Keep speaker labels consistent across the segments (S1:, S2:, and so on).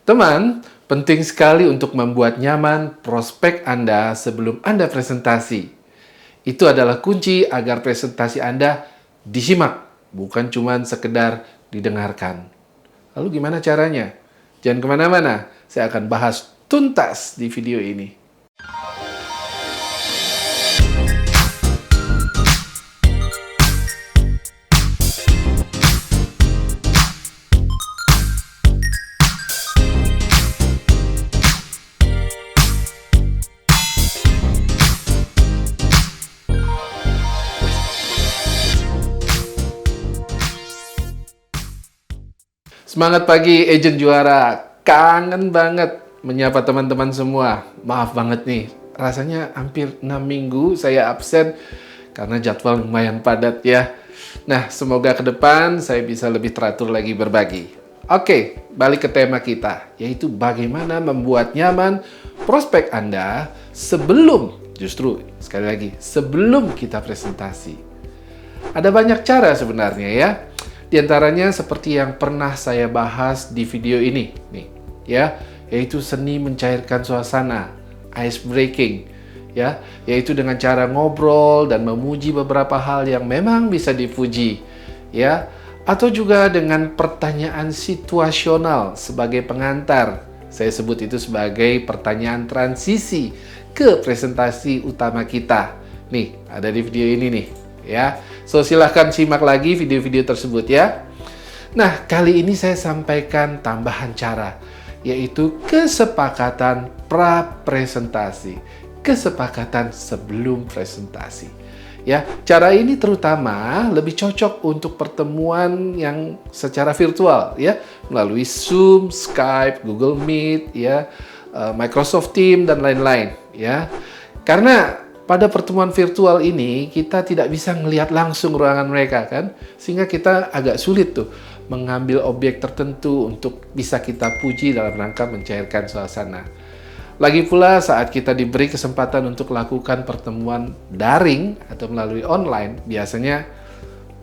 S1: Teman, penting sekali untuk membuat nyaman prospek Anda sebelum Anda presentasi. Itu adalah kunci agar presentasi Anda disimak, bukan cuma sekedar didengarkan. Lalu gimana caranya? Jangan kemana-mana, saya akan bahas tuntas di video ini. Semangat pagi, agent juara. Kangen banget menyapa teman-teman semua. Maaf banget nih, rasanya hampir 6 minggu saya absen karena jadwal lumayan padat ya. Nah, semoga ke depan saya bisa lebih teratur lagi berbagi. Oke, balik ke tema kita, yaitu bagaimana membuat nyaman prospek Anda sebelum, justru sekali lagi, sebelum kita presentasi. Ada banyak cara sebenarnya ya. Di antaranya seperti yang pernah saya bahas di video ini, nih, ya, yaitu seni mencairkan suasana, ice breaking, ya, yaitu dengan cara ngobrol dan memuji beberapa hal yang memang bisa dipuji, ya, atau juga dengan pertanyaan situasional sebagai pengantar. Saya sebut itu sebagai pertanyaan transisi ke presentasi utama kita. Nih, ada di video ini nih. Ya, so silahkan simak lagi video-video tersebut ya. Nah, kali ini saya sampaikan tambahan cara, yaitu kesepakatan pra-presentasi, kesepakatan sebelum presentasi. Ya, cara ini terutama lebih cocok untuk pertemuan yang secara virtual ya, melalui Zoom, Skype, Google Meet ya, Microsoft Teams dan lain-lain ya. Karena pada pertemuan virtual ini, kita tidak bisa melihat langsung ruangan mereka kan, sehingga kita agak sulit tuh mengambil objek tertentu untuk bisa kita puji dalam rangka mencairkan suasana. Lagi pula saat kita diberi kesempatan untuk lakukan pertemuan daring atau melalui online, biasanya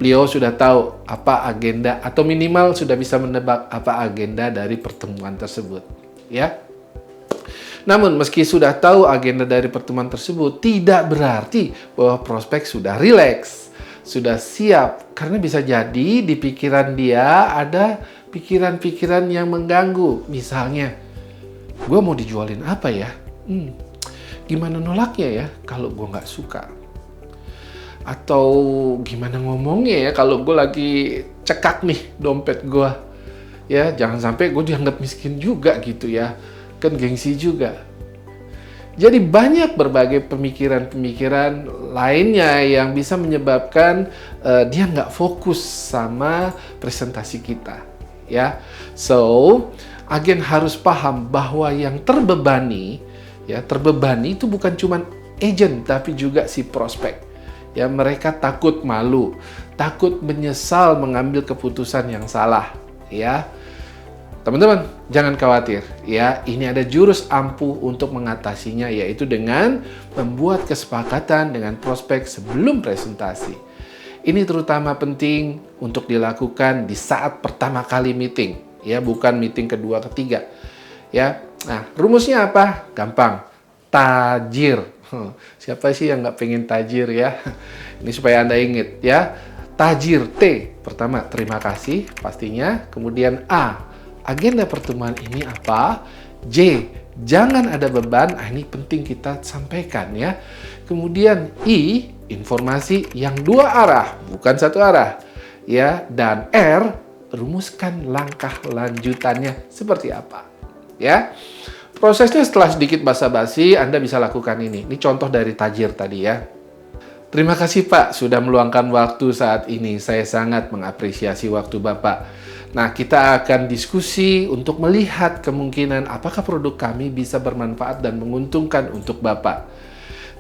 S1: beliau sudah tahu apa agenda atau minimal sudah bisa menebak apa agenda dari pertemuan tersebut, ya. Namun, meski sudah tahu agenda dari pertemuan tersebut, tidak berarti bahwa prospek sudah rileks, sudah siap. Karena bisa jadi di pikiran dia ada pikiran-pikiran yang mengganggu. Misalnya, gue mau dijualin apa ya? Gimana nolaknya ya kalau gue nggak suka? Atau gimana ngomongnya ya kalau gue lagi cekak nih dompet gue? Ya, jangan sampai gue dianggap miskin juga gitu ya. Kan gengsi juga. Jadi banyak berbagai pemikiran-pemikiran lainnya yang bisa menyebabkan dia nggak fokus sama presentasi kita, ya. So, agen harus paham bahwa yang terbebani itu bukan cuma agent tapi juga si prospek. Ya, mereka takut malu, takut menyesal mengambil keputusan yang salah, ya. Teman-teman, jangan khawatir ya, ini ada jurus ampuh untuk mengatasinya, yaitu dengan membuat kesepakatan dengan prospek sebelum presentasi. Ini terutama penting untuk dilakukan di saat pertama kali meeting, ya, bukan meeting kedua, ketiga. Ya, nah rumusnya apa? Gampang, tajir. Siapa sih yang nggak pengen tajir ya? Ini supaya Anda ingat ya. Tajir, T, pertama terima kasih pastinya, kemudian A, agenda pertemuan ini apa? J, jangan ada beban. Ini penting kita sampaikan ya. Kemudian I, informasi yang dua arah, bukan satu arah. Ya, dan R, rumuskan langkah lanjutannya seperti apa. Ya. Prosesnya setelah sedikit basa-basi, Anda bisa lakukan ini. Ini contoh dari tajir tadi ya. Terima kasih Pak sudah meluangkan waktu saat ini. Saya sangat mengapresiasi waktu Bapak. Nah, kita akan diskusi untuk melihat kemungkinan apakah produk kami bisa bermanfaat dan menguntungkan untuk Bapak.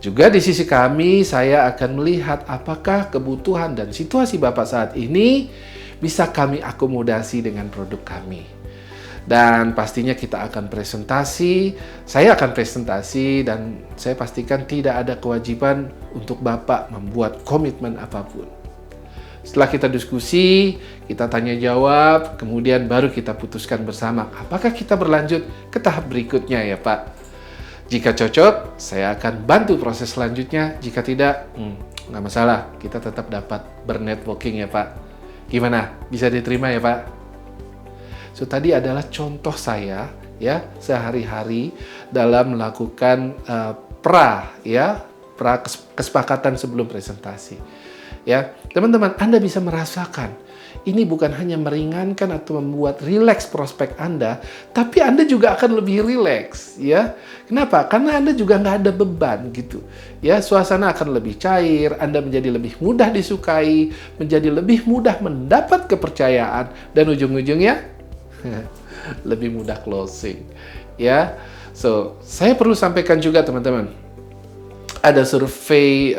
S1: Juga di sisi kami, saya akan melihat apakah kebutuhan dan situasi Bapak saat ini bisa kami akomodasi dengan produk kami. Dan pastinya kita akan presentasi, saya akan presentasi, dan saya pastikan tidak ada kewajiban untuk Bapak membuat komitmen apapun. Setelah kita diskusi, kita tanya jawab, kemudian baru kita putuskan bersama apakah kita berlanjut ke tahap berikutnya ya Pak. Jika cocok, saya akan bantu proses selanjutnya. Jika tidak, nggak masalah, kita tetap dapat bernetworking ya Pak. Gimana? Bisa diterima ya Pak? So, tadi adalah contoh saya ya sehari-hari dalam melakukan kesepakatan sebelum presentasi. Ya, teman-teman, Anda bisa merasakan ini bukan hanya meringankan atau membuat rileks prospek Anda, tapi Anda juga akan lebih rileks, ya. Kenapa? Karena Anda juga nggak ada beban gitu. Ya, suasana akan lebih cair, Anda menjadi lebih mudah disukai, menjadi lebih mudah mendapat kepercayaan, dan ujung-ujungnya lebih mudah closing. Ya, so saya perlu sampaikan juga teman-teman. Ada survei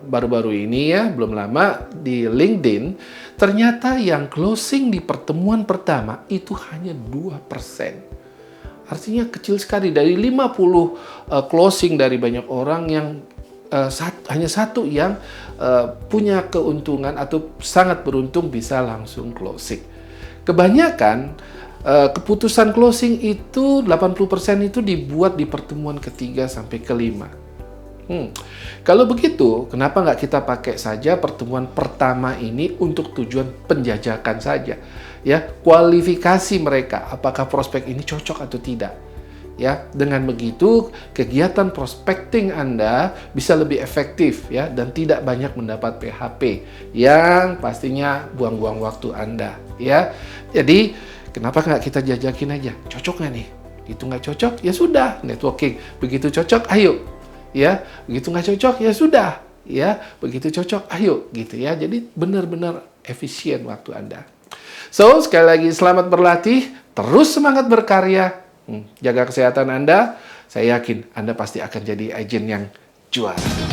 S1: baru-baru ini ya, belum lama di LinkedIn, ternyata yang closing di pertemuan pertama itu hanya 2%. Artinya kecil sekali, dari 50 closing dari banyak orang yang hanya satu yang punya keuntungan atau sangat beruntung bisa langsung closing. Kebanyakan keputusan closing itu 80% itu dibuat di pertemuan ketiga sampai kelima. Kalau begitu, kenapa nggak kita pakai saja pertemuan pertama ini untuk tujuan penjajakan saja, ya, kualifikasi mereka, apakah prospek ini cocok atau tidak, ya. Dengan begitu, kegiatan prospecting Anda bisa lebih efektif, ya, dan tidak banyak mendapat PHP yang pastinya buang-buang waktu Anda, ya. Jadi, kenapa nggak kita jajakin aja? Cocok nggak nih? Itu nggak cocok, ya sudah, networking. Begitu cocok, ayo. Ya, begitu nggak cocok, ya sudah. Ya, begitu cocok, ayo. Gitu ya. Jadi benar-benar efisien waktu Anda. So, sekali lagi selamat berlatih. Terus semangat berkarya. Jaga kesehatan Anda. Saya yakin Anda pasti akan jadi agen yang juara.